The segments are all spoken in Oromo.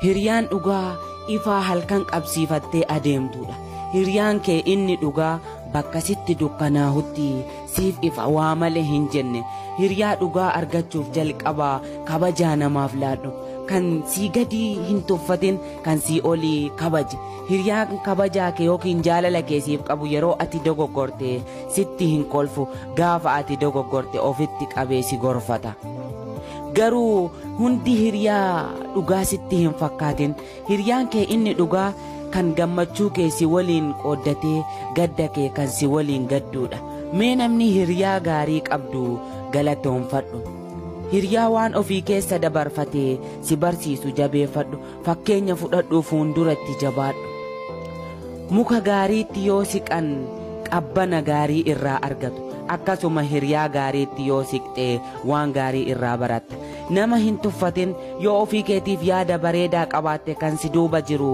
Hiriyaan dhugaa ifaa halkan qabsiifattee adeemtuudha. Hiriyaan kee inni dhugaa bakka sitti dukkanaa'utti siif ifa waa malee hin jenne. Hiriyaa dhugaa argachuuf jalqabaa kabajaa namaaf laadhu. Kan sii gadi hin tuffatin kan sii olii kabaji. Hiriyaan kabajaa kee yookiin jaalala kee siif qabu yeroo ati dogoggorte sitti hin kolfu. Gaafa ati dogoggorte ofitti qabee si gorfata. Garuu hundi hiriyaa dhugaa sitti hin fakkaatin. Hiriyaan kee inni dhugaa kan gammachuu kee si waliin qooddatee gadda kee kan si waliin gadduudha. Mee namni hiriyaa gaarii qabdu galatoonfadhu. Hiriyaa waan ofii keessa dabarfatee si barsiisu jabeeffadhu. Fakkeenya fudhadhu fuulduratti jabaadhu. Muka gaariitti yoo siqan qabbana gaarii irraa argatu. Akkasuma hiriyaa gaariitti yoo siqxee waan gaarii irraa baratta. Nama hin tuffatin yoo ofii keetiif yaada bareedaa qabaatte kan si duuba jiru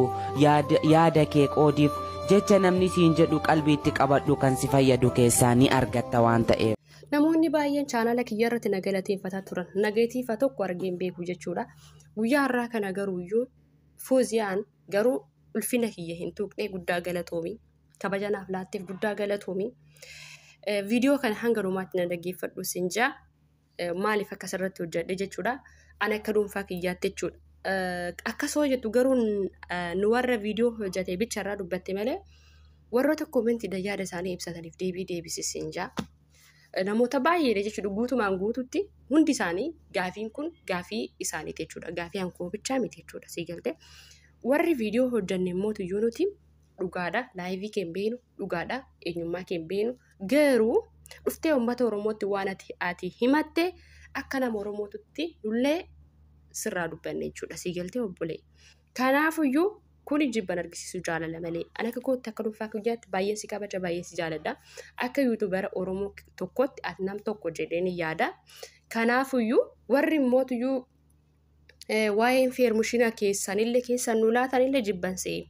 yaada kee qoodiif jecha namni siin jedhu qalbiitti qabadhu kan si fayyadu keessaa ni argatta waan ta'eef. Namoonni baay'een chaanala kiyya irratti na galateeffataa turan. Nagatiifa tokko argeen beeku jechuudha. Guyyaa har'aa kana garuuyyuu Fooziyaan garuu ulfina kiyya hin tuqne guddaa galatoomi. Kabaja naaf laatteef guddaa galatoomi. Viidiyoo kana hanga dhumaatti na dhaggeeffadhu sinjaa. Maaliif akkasirratti hojjedhe jechuudha. Ani akka dhuunfaa kiyyaatti jechuudha. Akkasoo jettu garuu nu warra viidiyoo hojjete bicharraa dubbatte malee warroota koomentii yaada isaanii ibsataniif deebisisin jaa. Namoota baay'eedha jechuudha guutumaan guututti hundi isaanii gaafiin kun gaafii isaaniiti jechuudha. Gaafii hankoo bichaa miti jechuudha sii galte. Warri viidiyoo hojjanne immoo tuyyuu nuti dhugaadha laayivii keen beenu dhugaadha eenyummaa keen beenu garuu dhuftee uummata Oromootti waan ati himatte akka nama Oromootutti nullee sirraa dubbanne jechuudha sii galtee obbolee. Kanaafuyyuu kun jibban argisiisu jaalala malee ana akka kootti akka dhuunfaa kiyyaatti baay'ee si kabaja baay'ee si jaaladha. Akka yuutuubara Oromoo tokkotti ati nam tokko jedheen yaada. Kanaafuyyuu warri immootuyyuu waa'een feermushina keessanillee keessan nu laatanillee jibban se'e.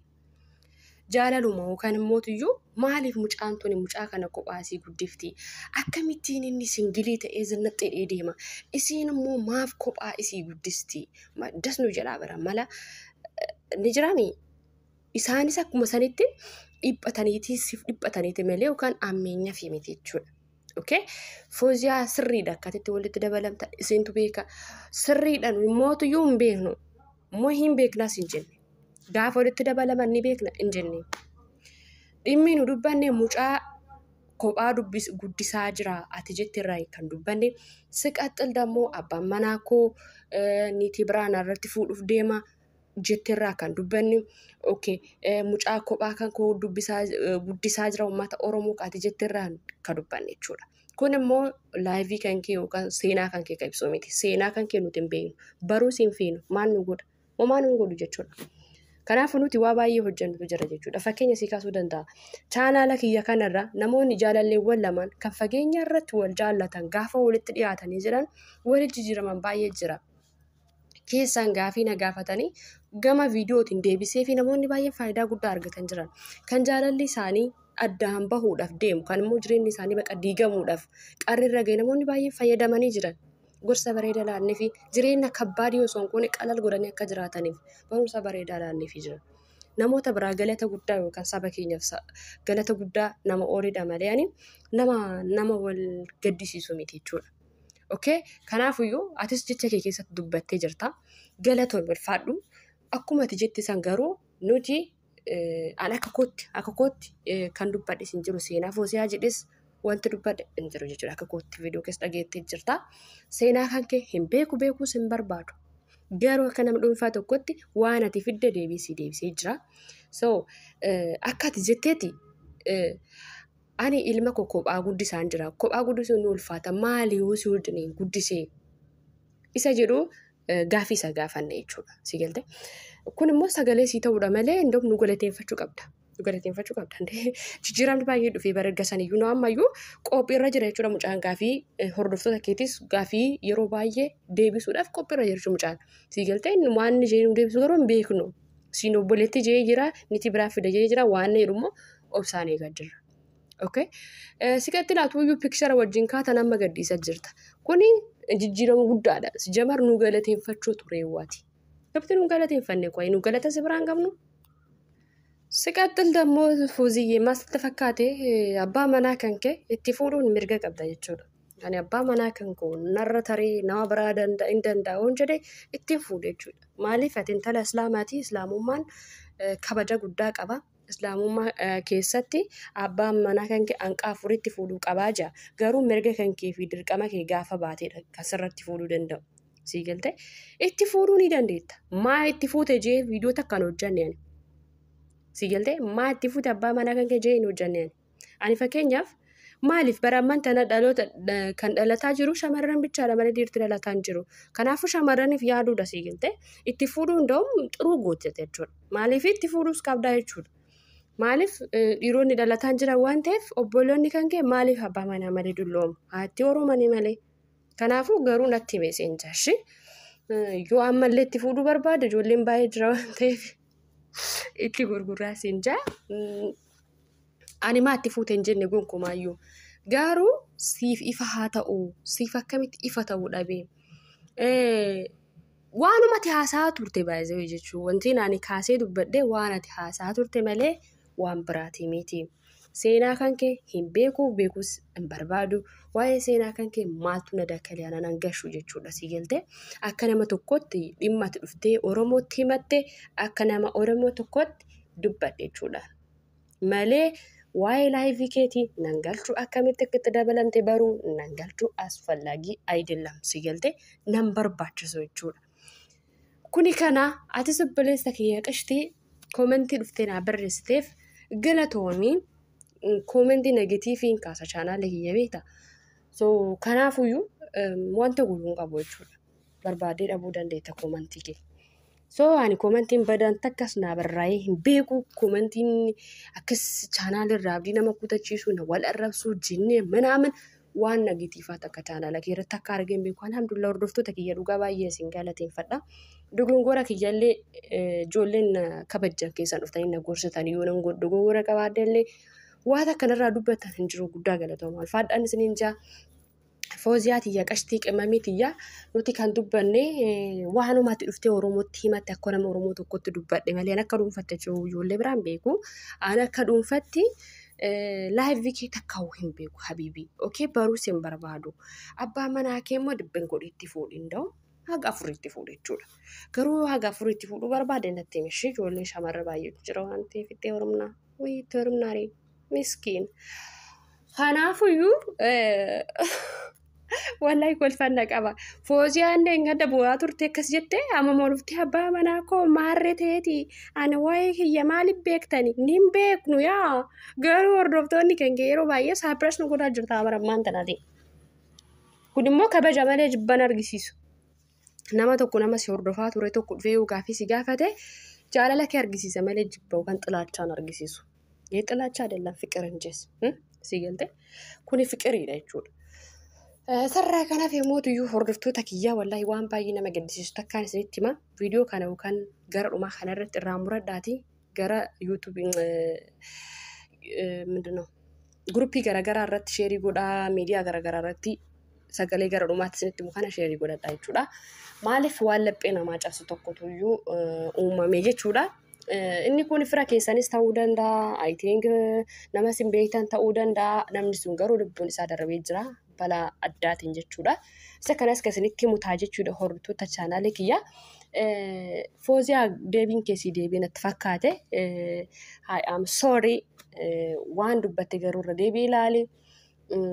Jaalaluma yookaan immootuyyuu maaliif mucaan tuni mucaa kana kophaasii guddifti? Akkamittiin inni singilii ta'ee zinnaxxee deema? Isiin immoo maaf kophaa isii guddisti? Dasnu jalaa bara mala ni jiraami. Isaanis akkuma sanitti dhiphataniiti malee yookaan ammeenya fi miti jechuudha. Okay? Fooziyaa sirriidha akkatitti walitti dabalamta isiintu beeka. Sirriidhaan immootuyyuu hin beeknu. Immoo hin beeknaas hin jenne. Gaafa walitti dabalaman ni beekna hin jenne. Dhimmi nu dubbanne mucaa kophaa guddisaa jira ati jettirraa kan dubbanne. Siqaxxil dammoo abbaan manaa koo niitii biraan irratti fuudhuuf deema jettirraa kan dubbanne. Okay, mucaa kophaa kan koo guddisaa jira uummata Oromoo ati jettirraa kan dubbanne jechuudha. Kun immoo laayivii kan kee yookaan seenaa kan kee ibsu miti. Seenaa kan kee nuti hin beeknu. Baruus hin feenu. Maal nu godha? Maal nu godhu jechuudha. Kanaafuu nuti waa baay'ee hojjennutu jira jechuudha. Fakkeenya sii kaasuu danda'a. Chaanaala kiyya kanarra namoonni jaalalleewwan lamaan kan fageenya irratti wal jaallatan gaafa walitti dhiyaatanii jiran walitti jijjiiraman baay'ee jira. Keessaan gaafii na gaafatanii gama viidiyootiin deebisee fi namoonni baay'een faayidaa guddaa argatan jiran. Kan jaalalli isaanii addaan bahuudhaaf deemu kan immoo jireenyi isaanii baqa diigamuudhaaf qarrirra ga'e namoonni baay'een fayyadamanii jiran. Gorsa bareedaa laannee fi jireenya kabbaadii osoo hin goone qalal godhanii akka jiraataniif barumsa bareedaa laannee fi jiran. Namoota biraa galata guddaa yookaan saba keenyaaf galata guddaa nama oolidha malee nama wal gaddisiisu miti jechuudha. Okay? Kanaafuyyuu atis jecha kee keessatti dubbattee jirta. Galatoon ulfaadhu. Akkuma ati jetti san garuu nuti akka kootti kan dubbadhe hin jiru seenaa Fooziyaa jedhes wanti dubbadhe hin jiru jechuudha. Akka kootti viidiyoo keessa dhageettee jirta. Seenaa kan kee hin beekuus hin barbaadu. Garuu akka nama dhuunfaa tokkotti waan ati fidde deebisee jira. So akka ati jetteeti ani ilma koo kophaa guddisaan jira. Kophaa guddisuun nu ulfaata. Maali yoo si wajjin guddisee? Isa jedhu gaafii isa gaafanne jechuudha. Si galte? Kun immoo sagalee sii ta'uudha malee indoom nu galateeffachuu qabda. Jijjiiramni baay'ee dhufee bareegasaniyyuu nu ammayyuu qophiirra jira jechuudha mucaan gaafii hordoftoota keetis gaafii yeroo baay'ee deebisuudhaaf qophiirra jira mucaan. Si galtee waan ishee nu deebisu garuu hin beeknu. Siin obboleetti jee jira, niti biraa fida jee jira waan jedhu immoo obsaan eegaa jirra. Okay? Siqatti laatuuyyuu pikchara wajjin kaatan amma gaddiisa jirta. Kuni jijjiirama guddaadha. Jamar nu galateeffachuu tureewwaati. Gabti nu galateeffanne qoy nu galata si biraan qabnu. Siqaxxil dammoo Fuuziyyee maasitti fakkaate abbaa manaa kan kee itti fuudhuun mirga qabda jechuudha. Ani abbaa manaa kan koo narra tarii nama biraa hin danda'uun jedhee ittiin fuudhe jechuudha. Maaliif ati intala Islaamaati Islaamummaan kabaja guddaa qaba. Islaamummaa keessatti abbaan manaa kan kee hanqa afuritti fuudhuu qabaa jira. Garuu mirga kan kee fi dirqama kee gaafa baateedha kan sirratti fuudhuu danda'u. Sii galtee itti fuudhuu ni dandeetta. Maa itti fuute jee viidiyoo takkaan hojjanne ani. Sii galtee maa itti fuute abbaa manaa kan kee jee hin hojjanne ani. Ani fakkeenyaaf maaliif bara ammaan tana dhaloota kan dhalataa jiru shamarran bichaadha malee dhiirti dhalataa hin jiru. Kanaafuu shamarraniif yaaduudha sii galtee itti fuudhuu hunda'uun xuruu goote jechuudha. Maaliif itti fuudhuus qabdaa jechuudha. Maaliif dhiironni dhalataa hin jiran waan ta'eef obboloonni kan kee maaliif abbaa manaa malee dulloomu? Haati Oromanii malee. Kanaafuu garuu natti himee seen jaashi. Yoo ammallee itti fuudhuu barbaade ijoolleen baay'ee jira waan ta'eef itti gurguraa seen jaa. Ani maa itti fuute hin jenne gonkumaayyuu. Garuu siif ifa haa ta'u, siif akkamitti ifa ta'uu dhabee. Waanuma ati haasaa turte baay'ee jechuudha. Wanti ani kaasee dubbadhee waan ati haasaa turte malee waan biraati miti. Seenaa kan kee hin beekuus hin barbaadu. Waa'ee seenaa kan kee maaltu na dakkalee anaan gashu jechuudha sii galtee. Akka nama tokkotti dhimma ati dhuftee Oromootti himatte akka nama Oromoo tokkotti dubbadhe jechuudha. Malee waa'ee laayivii keetii nan galchuu akkamitti itti dabalante baruu nan galchuu asfallaagii ayidellam sii galtee nan barbaachisu jechuudha. Kuni kana ati obboleessa kiyya qashtii koomentii dhuftee naa barreessiteef galatoomii koomentii negatiifiin kaasa chaanaalee kiyya beekta. So kanaafuyyuu wanta guluun qabu jechuudha. Barbaadee dhabuu dandeetta koomentii kee. So ani koomentiin badan takkas naa barraa'ee hin beeku koomentiin akkas chaanaalirraa abdii nama kutachiisuu na wal arrabsuu jinnee manaaman waan negatiifaa takka chaanaala kee irratti akka argeen beeku. Alhamdulillah hordoftoota kiyya dhugaa baay'ee isin galateeffadha. Dogongora kiyyallee ijoolleen kabajjan keessan dhuftanii na gorsitanii yoo nan dogongora qabaaddellee waan akkanarraa dubbatan hin jiru guddaa galatooma. Alfaadhaan isiniin jaa Fooziyaa tiyya qashtii qimamii tiyya nuti kan dubbanne waanumatti dhuftee Oromootti himatte akka nama Oromoo tokkotti dubbadhe malee akka dhuunfatte jiru ijoollee biraan beeku. Ani akka dhuunfatti laayivii kee takkaa'uu hin beeku habiibii. Okay baruus hin barbaadu. Abbaa manaa kee immoo dibben godheetti fuudhin da'u. Haga afuritti fuudhe jechuudha. Garuu haga afuritti fuudhuu barbaade natti himishee ijoollee shamarra baay'eetu jira waan ta'eef itti horumnaa. Itti horumnaarii miskiin. Kanaafuyyuu wallahi kolfanna qaba. Fooziyaan gadda bu'aa turte akkas jettee amma mooluftee abbaa manaa koo maarree ta'eeti. Ani waa'ee kiyya maaliif beektani? Nin beeknu yaa. Garuu hordoftoonni kan yeroo baay'ee saapires nu godhaa jirta ammaan tanaati. Kun immoo kabaja malee jibban argisiisu. Nama tokko nama si hordofaa ture tokko dhufee gaaffii si gaafate jaalala kee argisiisa malee jibba kan xilaachaan argisiisu. Yee xilaacha adeelan fiqir hin jees. Sii galte kuni fiqiriidha jechuudha. Sarara kanaaf yemmuu hordoftoota kiyyaa wallahi waan baay'ee nama gaddisiisu takkaan isinitti hima. Viidiyoo kana yookaan gara dhumaa kanarratti irraa muradhaati gara YouTube guruppii garaagaraa irratti sheerii godhaa miidiyaa garaagaraa irratti sagalee gara dhumaatti isinitti himu kana sheerii godhadhaa jechuudha. Maaliif waan laphee namaa cabsu tokkotu uumame jechuudha. Inni kun fira keessanis ta'uu danda'a. I think nama sin beektan ta'uu danda'a. Namni sun garuu lubbuun isaa darbee jira. Balaa addaatiin jechuudha. Isa kanas isinitti himutaa jechuudha hordoftoota chaanaalee kiyya. Fooziyaa deebiin keessii deebiin natti fakkaate. I am sorry. Waan dubbatte garuu irra deebii ilaali.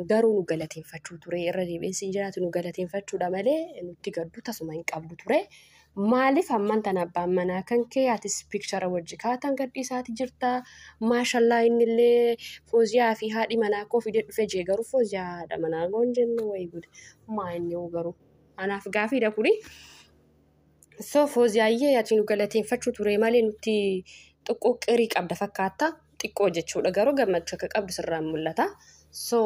Garuu nu galateeffachuu ture. Irra deebiin jiraatu nu galateeffachuudha malee nutti gaddu tasuma hin qabdu ture. Maaliif amman tana abbaan manaa kan kee atis piikchara wajji kaatan gadhiisaati jirta. Maashallaa innillee Fooziyaa fi haadhi manaa koo fidee dhufe jee garuu Fooziyaa haadha manaa koo hin jenne wayii gude. Maa inni garuu anaaf gaafiidha kuni. So Fooziyaayyee ati nu galateeffachuu ture malee nutti xiqqoo qirii qabda fakkaata. Xiqqoo jechuudha garuu gammachuu akka qabdu sirraan mul'ata. So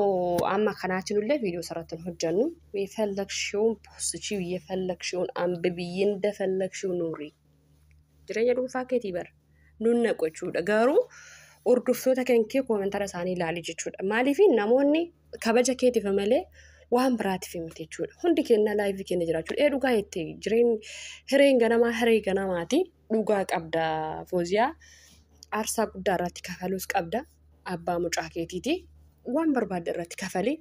amma kanaatiin illee viidiyoo sararratti hojjannu የፈለግሽውን ፖስቺው የፈለግሽውን አንብቢ እንደፈለግሽው ኑሪ jireenya dhuunfaa keetii bar nunnaqu jechuudha garuu hordoftoota kan kee koomentaara isaanii ilaali jechuudha maaliif namoonni kabaja keetiif malee waan biraatiif miti jechuudha. Hundi keenya laayivii keenya jiraachuudha. Dhugaa jettee hireen ganamaati. Dhugaa qabda Fooziyaa. Aarsaa guddaa irratti kafaluus qabda. Abbaa mucaa keetiiti. Waan barbaadde irratti kafali.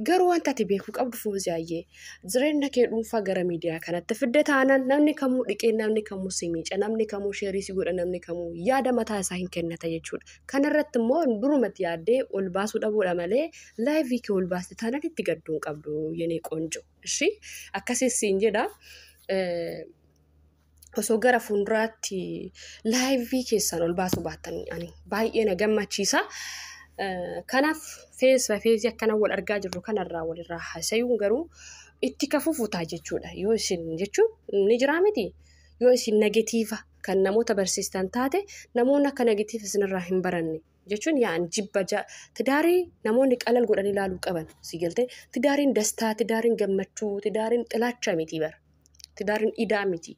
Garuu wanta ati beekuu qabdu Fooziyaayyee. Jireenya kee dhuunfaa gara miidiyaa kanatti fidde taanaan namni kamuu dhiqee namni kamuu si miica namni kamuu sheerii si godha namni kamuu yaada mataa isaa hin kennata jechuudha. Kanarratti immoo durumatti yaaddee ol baasuu dhabuudha malee laayivii kee ol baaste taanaan itti gadduu hin qabdu yenee qoonjo. Ishii akkasiis siin jedha. Osoo gara fuulduraatti laayivii keessan ol baasuu baattan baay'ee na gammachiisa. Kanaaf feesii akkana wal argaa jirru kanarraa walirraa haasayuun garuu itti kafuufutaa jechuudha. Yoo isin jechuun ni jiraa miti. Yoo isin negatiiva kan namoota barsiistan taate namoonni akka negatiiva isinirraa hin baranne jechuun yaa'an jibba tidaarii namoonni qalal godhanii ilaaluu qaban si galtee tidaariin dastaa tidaariin gammachuu tidaariin xilaacha miti bara tidaariin idaa miti.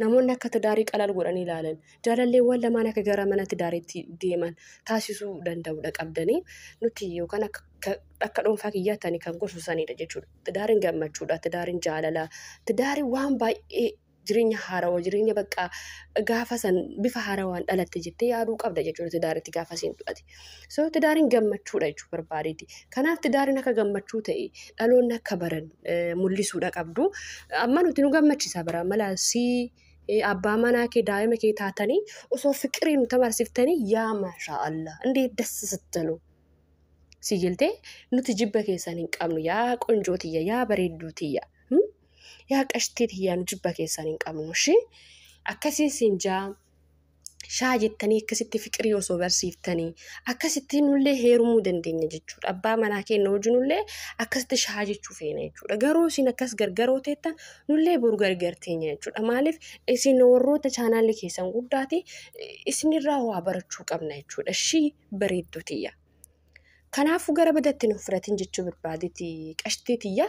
Namoonni akka tidaarii qalal godhanii ilaalan jaalalleewwan lamaan akka gara mana tidaariitti deeman taasisuu danda'udha qabdanii nuti yookaan akka dhuunfaa kiyyaatanii kan gorsusanidha jechuudha. Tidaariin gammachuudha, tidaariin jaalalaa, tidaariin waan baay'ee jireenya haarawaa jireenya bakka gaafa san bifa haarawaan dhalatte jettee yaaduu qabda jechuudha tidaariitti gaafa siin fudhate. So tidaariin gammachuudha jechuudha barbaadeeti. Kanaaf tidaariin akka gammachuu ta'e dhaloonni akka baran mul'isuudha qabdu. Amma nuti nu gammachisa bara malaasii abbaa manaa kee daa'ima kee taatanii osoo fiqirii nu tamarsiftanii yaa maashaallah እንዴት ደስ ስትሉ ሲገልtee nuti jibba keessan hin qabnu yaa qonjootiyya yaa bareedduutiyya yaa qashtiitiyya nu jibba keessan hin qabnu shi akkasiin sinjaa shaa jettanii akkasitti fiqirii osoo barsiiftanii akkasitti nullee heerumuu dandeenya jechuudha. Abbaa manaa keenya wajjinullee akkasitti shaa jechuu feena jechuudha. Garuu isin akkas gargaroo teettan nullee boru gargarteenya jechuudha. Maaliif isin warroota chaanaalii keessan guddaati isinirraa waa barachuu qabna jechuudha. Shii bareeddutiyya. Kanaafuu gara badatti nu fudhatin jechuu barbaadeeti qashtiitiyya.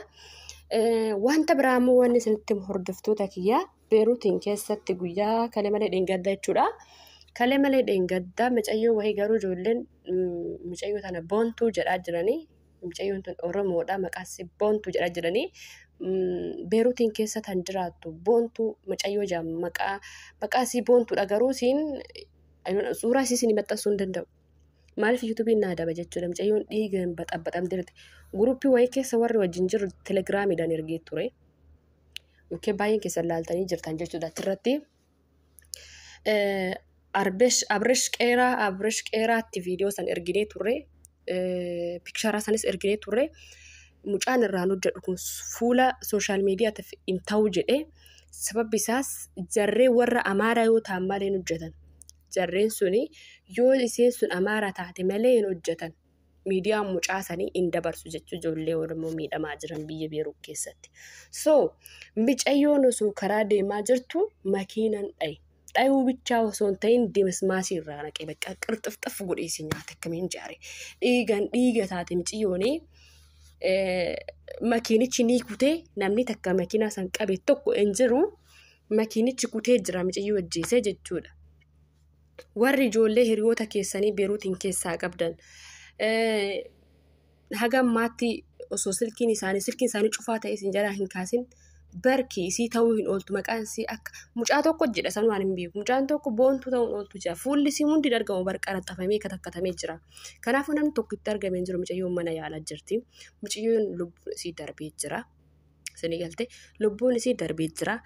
Wanta biraamoo wanni isinitti hordoftoota kiyyaa Beeruutiin keessatti guyyaa kalee malee dheengaddaa jechuudha. Kalee malee dheengaddaa mucayyoo wayii garuu ijoolleen mucayyoo tana boontuu jedhaa jiranii. Mucayyoon tun Oromoodha maqaasi boontuu jedhaa jiranii. Beeruutiin keessa tan jiraattu boontuu mucayyoo jedhamu maqaasii boontuudha garuu siin suuraa isii isin maxxansuu hin danda'u. Maaliif yuutuubiin naa daba jechuudha mucayyoon dhiigaan baxabbaxamtee jirti. Guruppii wayii keessa warri wajjin jiru telegiraamiidhaan ergee ture. Oke baay'een keessan laaltanii jirtan jechuudha asirratti. Abresh qeeraatti viidiyoo san erginee turre. Piksharaa sanis erginee turre. Mucaan irraan hojjedhu kun fuula sooshaal miidiyaatiif hin ta'u jedhee sababbi isaas jarree warra amaaraa yoo ta'an malee hin hojjetan. Jarreen suni yoo iseen sun amaaraa taate malee hin hojjetan. Miidiyaan mucaasanii hin dabarsu jechuun ijoollee Oromoo miidhamaa jiran biyya Beeruu keessatti. So mucayyoon osoo karaa deemaa jirtu makiinaan dhaye. Dhayuu bichaa osoo hin ta'in deemismaasii irraa naqee bakka qirxifxif godhee si nyaata akkamiin jaare. Dhiiga taate mucayyoonii makiinichi ni kutee namni takka makiinaa san qabe tokko hin jiru makiinichi kutee jira mucayyoo ajjeesee jechuudha. Warri ijoollee hiriyoota keessanii Beeruutiin keessaa qabdan. Haga ammaatti osoo silkiin isaanii cufaa ta'e isin jalaa hin kaasin barki isii ta'uu hin ooltu maqaan isii akka mucaa tokko jedha san waan hin beeku mucaan tokko boontuu ta'uu hin ooltu jira fuulli isii hundi argamu barqaraxafamee katakkatamee jira. Kanaafuu namni tokko itti argamee jiru mucayyoon mana yaalaa jirti. Mucayyoon lubbuun isii darbee jira. Sini galte lubbuun isii darbee jira.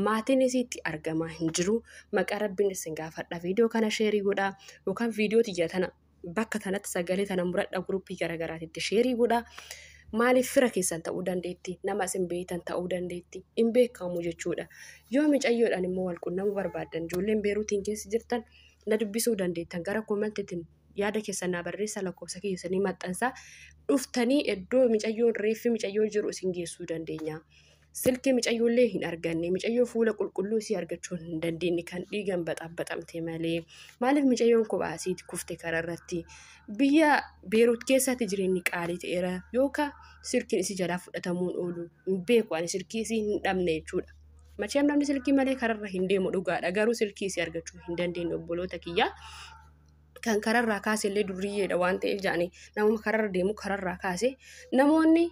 Maatiin isii itti argamaa hin jiru. Maqaa rabbiin isin gaafadha. Viidiyoo kana sheerii godhaa yookaan viidiyoo tiyya tana bakka tanatti sagalee tana muradha guruppii garaagaraatitti sheerii godhaa. Maaliif fira keessan ta'uu dandeetti nama isin beektan ta'uu dandeetti hin beekamu jechuudha. Yoo mucayyoodhaan immoo wal qunnamuu barbaaddan ijoolleen Beeruutiin keessa jirtan na dubbisuu dandeettan gara koomantiitiin yaada keessan naa barreessaa lakkoofsa keessanii maxxansaa dhuftanii iddoo mucayyoon reeffi mucayyoo jiru isin geessuu dandeenya. Silkii mucayyoollee hin arganne mucayyoo fuula qulqulluu isii argachuu hin dandeenye kan dhiigan baxabbaxamte malee maaliif mucayyoon kophaa isiiti kufte kararratti biyya Beeruut keessatti jireenyi qaalii ta'eera yookaan silkiin isii jalaa fudhatamuun oolu hin beeku ani silkii isii hin dhabne jechuudha. Macheem namni silkii malee kararra hin deemu dhugaadha garuu silkii isii argachuu hin dandeenye obboloota kiyyaa. Kan kararraa kaase illee durriyeedha waan ta'eef jaanii namuma kararra deemu kararraa kaase namoonni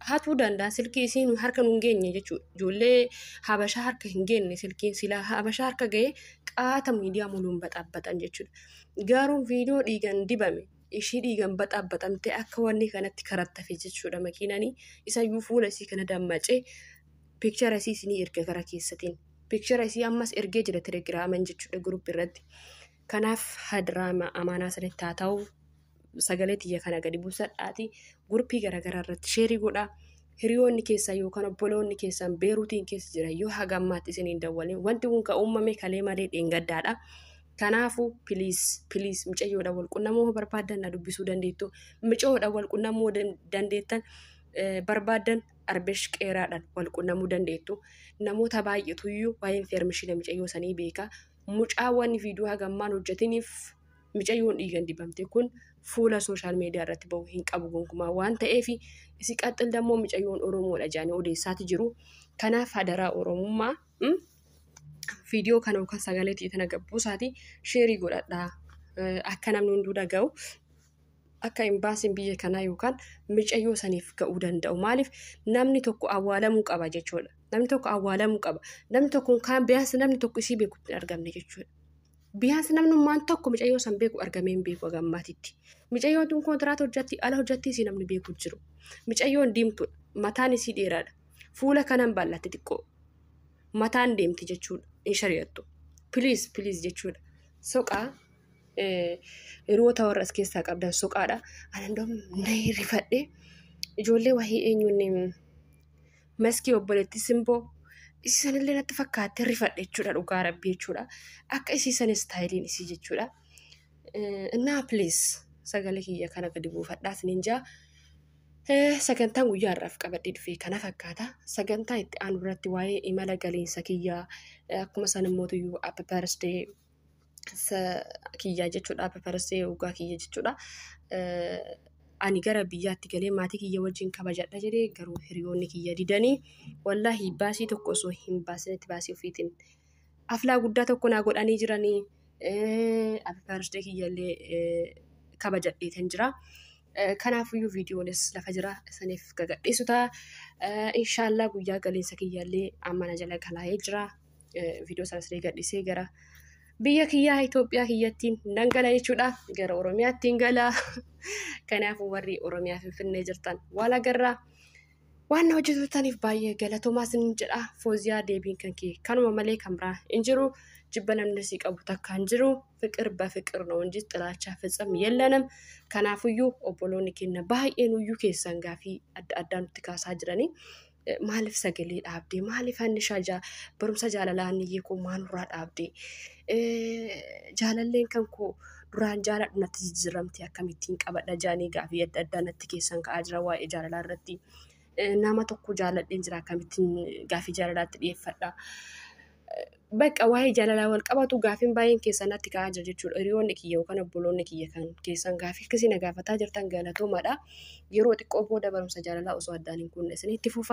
hatuu danda'a silkii isiin harka nu hin geenye jechuudha. Ijoollee habashaa harka hin geenye silkiin silaa habashaa harka ga'ee qaata miidiyaa muluun baxaabbatan jechuudha. Garuu viidiyoo dhiigan dibame ishii dhiigan baxaabbatamtee akka wanni kanatti karattafe jechuudha makiinanii isayyuu fuula isii kana dammacee piikchara isii isinii erga gara keessatiin. Piikchara isii ammas ergee jira telegiraaman jechuudha guruup irratti. Kanaaf hadiraama amaanaa sanitti haa ta'u sagalee xiyya kana gadi buusadhaati guruppii garaagaraa irratti sheerii godhaa. Hiriyoonni keessan yookaan obboloonni keessan beeruutiin keessa jira yoo haga ammaatti isiniin dawwalin wanti kun ka uumame kalee malee dheengaddaadha. Kanaafuu piliis mucayyoodhaan wal qunnamuu barbaadan na dubbisuu dandeettu. Mucayyoodhaan wal qunnamuu dandeettan barbaadan arbeesh qeeraadhaan wal qunnamuu dandeettu. Namoota baay'eetuyyuu waa'een feermishina mucayyoo sanii beeka. Mucaawwan viidiyoo haga ammaan hojjetiniif mucayyoon dhiigan dibamte kun fuula sooshaal miidiyaa irratti bahuu hin qabu gonkumaa waan ta'eef isi qaxxil dammoo mucayyoon Oromoodha jedhanii odeessaati jiru. Kanaaf hadaraa Oromummaa viidiyoo kana yookaan sagalee xiyya kana gabbuusaati sheerii godhadhaa akka namni hunduu dhaga'u akka imbaasiin biyya kanaa yookaan mucayyoo saniif ga'uu danda'u. Maaliif namni tokko awwaalamuu qaba jechuudha. Namni tokko awwaalamuu qaba. Namni tokko kan biyaansi namni tokko isii beeku hin argamne jechuudha. Biyaansi namnummaan tokko mucayyoo san beeku argamee hin beeku gammaatitti. Mucayyoon tun kontiraata hojjetti ala hojjetti isii namni beeku jiru. Mucayyoon diimtuudha. Mataan isii dheeraadha. Fuula kanan bal'atti xiqqoo. Mataan deemti jechuudha. Hin shari'attu. Piliis jechuudha. Soqaa hiriyoota warra as keessaa qabdan soqaadha. Ani ndoom rifadhee ijoollee wahii eenyuun maskii obboleetti simboo isii sanillee natti fakkaatti rifadhe jechuudha dhugaa rabbii jechuudha. Akka isii san istaayiliin isii jechuudha. Innaa piliis sagalee kiyya kana gadi buufadhaa isiniin jaa. Sagantaan guyyaa irraaf qabadhee dhufee kana fakkaata. Sagantaa itti aanu irratti waa'ee imala galiinsa kiyyaa akkuma san immoo tuyyuu Happy Birthday kiyyaa jechuudha. Happy Birthday waggaa kiyya jechuudha. Ani gara biyyaatti galee maatii kiyya wajjin kabajadha jedhee garuu hiriyoonni kiyya didanii wallaahi baasii tokko osoo hin baasnetti baasii ofiitiin aflaa guddaa tokko naa godhanii jiranii. Happy Birthday kiyyallee kabajadheetan jira. Kanaafiyyuu viidiyoonis lafa jira saniif gagadhiisu ta'a. Inshaallah guyyaa galiinsa kiyyallee ammana jala galaa'ee jira. Viidiyoo sanas gadhiisee gara biyya kiyyaa Itoophiyaa kiyyattiin nan gala jechuudha. Gara Oromiyaattiin gala. Kanaafuu warri Oromiyaa Finfinnee jirtan waan agarraa waan hojjetaniif baay'ee galatoomaa isin jedha. Fooziyaa deebiin kan kee kanuma malee kan biraa hin jiru. Jibba namni si qabu takka hin jiru. Fiqir bafiqir ነው እንጂ ጥላቻ ፍጽም የለንም. Kanaafiyyuu obboloonni keenya baay'een uyyuu keessan gaafii adda addaa nutti kaasaa jiranii. Maaliif sagalee dhaabdee maaliif annishaa barumsa jaalalaan koo maalurraa dhaabdee jaalalleen kan koo duraan jaaladhu natti jijjiiramte akkamittiin qabadha jaanii gaafii adda addaa natti keessan ka'aa jira waa'ee jaalalaa irratti. Nama tokko jaaladheen jira akkamittiin gaafii jaalalaatti dhiyeeffadha. Bakka waa'ee jaalalaa wal qabatu gaafiin baay'een keessan natti ka'aa jira jechuudha. Hiriyoonni kiyya yookaan obboloonni kiyya kan keessan gaafii akkasii na gaafataa jirtan galatoomaadha. Yeroo xiqqoo booda barumsa jaalalaa osoo addaan hin kunne isinitti fufa.